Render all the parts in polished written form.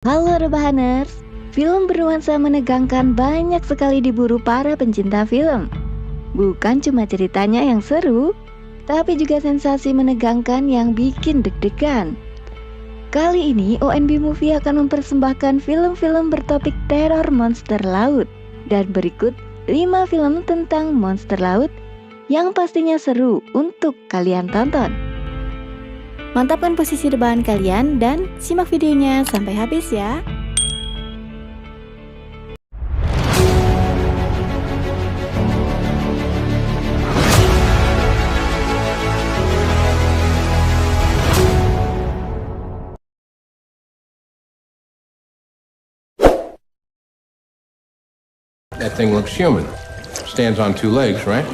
Halo Rebahaners, film bernuansa menegangkan banyak sekali diburu para pencinta film. Bukan cuma ceritanya yang seru, tapi juga sensasi menegangkan yang bikin deg-degan. Kali ini ONB Movie akan mempersembahkan film-film bertopik teror monster laut. Dan berikut 5 film tentang monster laut yang pastinya seru untuk kalian tonton. Mantapkan posisi rebahan kalian dan simak videonya sampai habis ya. That thing looks human. Stands on 2 legs, right?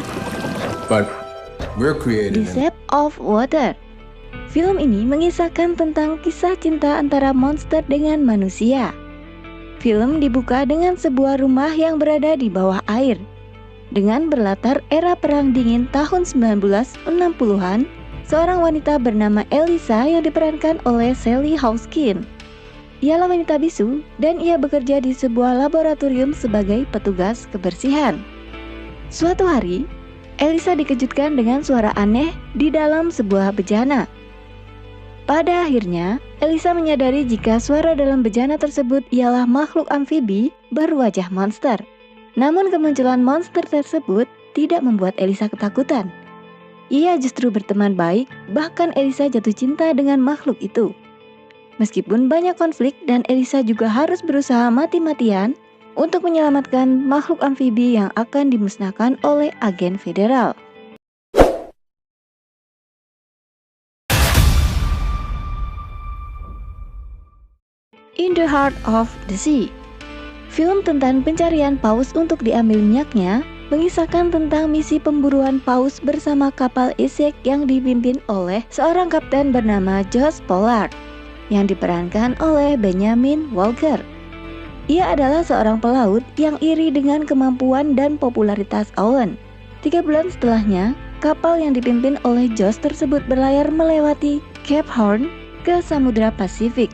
But we're created The Shape of Water. Film ini mengisahkan tentang kisah cinta antara monster dengan manusia. Film dibuka dengan sebuah rumah yang berada di bawah air. Dengan berlatar era Perang Dingin tahun 1960-an, seorang wanita bernama Elisa yang diperankan oleh Sally Hawkins. Ialah wanita bisu dan ia bekerja di sebuah laboratorium sebagai petugas kebersihan. Suatu hari, Elisa dikejutkan dengan suara aneh di dalam sebuah bejana. Pada akhirnya, Elisa menyadari jika suara dalam bejana tersebut ialah makhluk amfibi berwajah monster. Namun kemunculan monster tersebut tidak membuat Elisa ketakutan. Ia justru berteman baik, bahkan Elisa jatuh cinta dengan makhluk itu. Meskipun banyak konflik dan Elisa juga harus berusaha mati-matian untuk menyelamatkan makhluk amfibi yang akan dimusnahkan oleh agen federal. In the Heart of the Sea. Film tentang pencarian paus untuk diambil minyaknya mengisahkan tentang misi pemburuan paus bersama kapal Isaac yang dipimpin oleh seorang kapten bernama Josh Pollard yang diperankan oleh Benjamin Walker. Ia adalah seorang pelaut yang iri dengan kemampuan dan popularitas Owen. 3 bulan setelahnya, kapal yang dipimpin oleh Josh tersebut berlayar melewati Cape Horn ke Samudra Pasifik.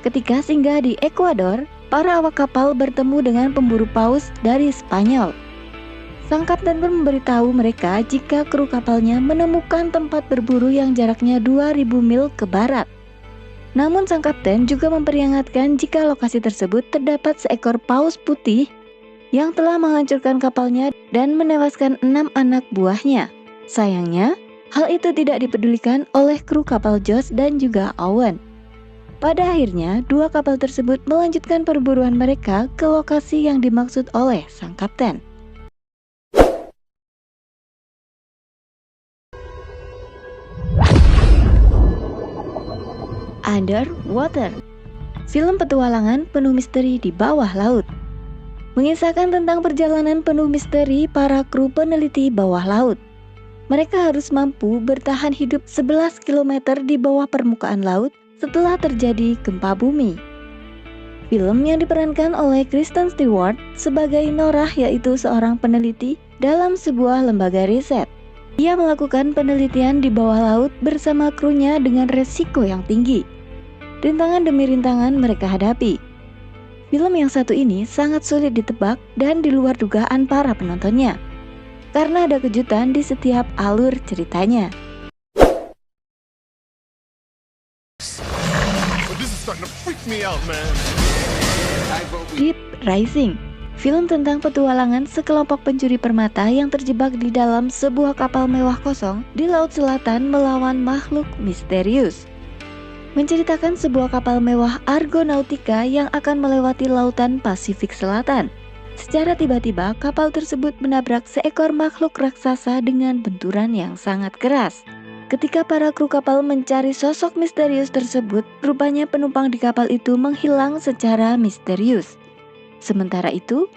Ketika singgah di Ekuador, para awak kapal bertemu dengan pemburu paus dari Spanyol. Sang kapten pun memberitahu mereka jika kru kapalnya menemukan tempat berburu yang jaraknya 2000 mil ke barat. Namun sang kapten juga memperingatkan jika lokasi tersebut terdapat seekor paus putih yang telah menghancurkan kapalnya dan menewaskan 6 anak buahnya. Sayangnya, hal itu tidak dipedulikan oleh kru kapal Josh dan juga Owen. Pada akhirnya, 2 kapal tersebut melanjutkan perburuan mereka ke lokasi yang dimaksud oleh sang kapten. Underwater. Film petualangan penuh misteri di bawah laut. Mengisahkan tentang perjalanan penuh misteri para kru peneliti bawah laut. Mereka harus mampu bertahan hidup 11 km di bawah permukaan laut setelah terjadi gempa bumi. Film yang diperankan oleh Kristen Stewart sebagai Norah, yaitu seorang peneliti dalam sebuah lembaga riset. Ia melakukan penelitian di bawah laut bersama krunya dengan resiko yang tinggi. Rintangan demi rintangan mereka hadapi. Film yang satu ini sangat sulit ditebak dan di luar dugaan para penontonnya, karena ada kejutan di setiap alur ceritanya. Deep Rising. Film tentang petualangan sekelompok pencuri permata yang terjebak di dalam sebuah kapal mewah kosong di Laut Selatan melawan makhluk misterius. Menceritakan sebuah kapal mewah Argonautica yang akan melewati lautan Pasifik Selatan. Secara tiba-tiba, kapal tersebut menabrak seekor makhluk raksasa dengan benturan yang sangat keras. Ketika para kru kapal mencari sosok misterius tersebut, rupanya penumpang di kapal itu menghilang secara misterius. Sementara itu,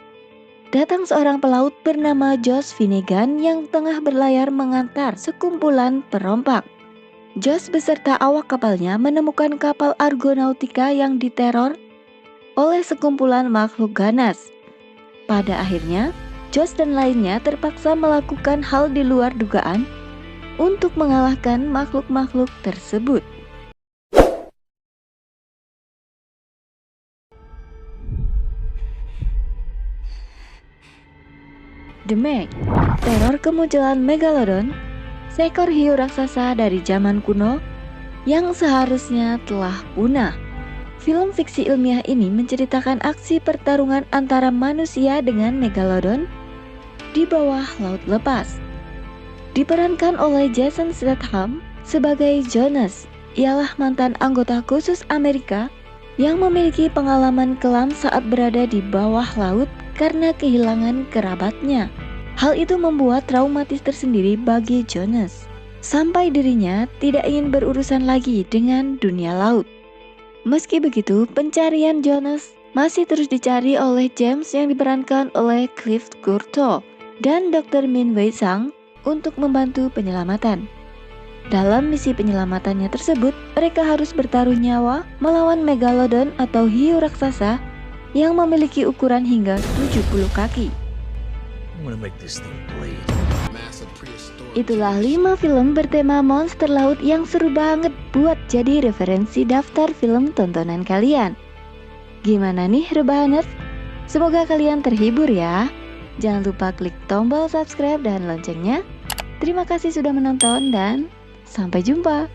datang seorang pelaut bernama Josh Finnegan yang tengah berlayar mengantar sekumpulan perompak. Josh beserta awak kapalnya menemukan kapal Argonautica yang diteror oleh sekumpulan makhluk ganas. Pada akhirnya, Josh dan lainnya terpaksa melakukan hal di luar dugaan untuk mengalahkan makhluk-makhluk tersebut. The Meg, teror kemunculan Megalodon, seekor hiu raksasa dari zaman kuno yang seharusnya telah punah. Film fiksi ilmiah ini menceritakan aksi pertarungan antara manusia dengan Megalodon di bawah laut lepas. Diperankan oleh Jason Statham sebagai Jonas. Ialah mantan anggota khusus Amerika yang memiliki pengalaman kelam saat berada di bawah laut karena kehilangan kerabatnya. Hal itu membuat traumatis tersendiri bagi Jonas, sampai dirinya tidak ingin berurusan lagi dengan dunia laut. Meski begitu, pencarian Jonas masih terus dicari oleh James yang diperankan oleh Cliff Curto dan Dr. Min Wei Sang untuk membantu penyelamatan. Dalam misi penyelamatannya tersebut, mereka harus bertaruh nyawa melawan Megalodon atau hiu raksasa yang memiliki ukuran hingga 70 kaki. Itulah 5 film bertema monster laut yang seru banget buat jadi referensi daftar film tontonan kalian. Gimana nih rebahaners? Semoga kalian terhibur ya. Jangan lupa klik tombol subscribe dan loncengnya. Terima kasih sudah menonton dan sampai jumpa.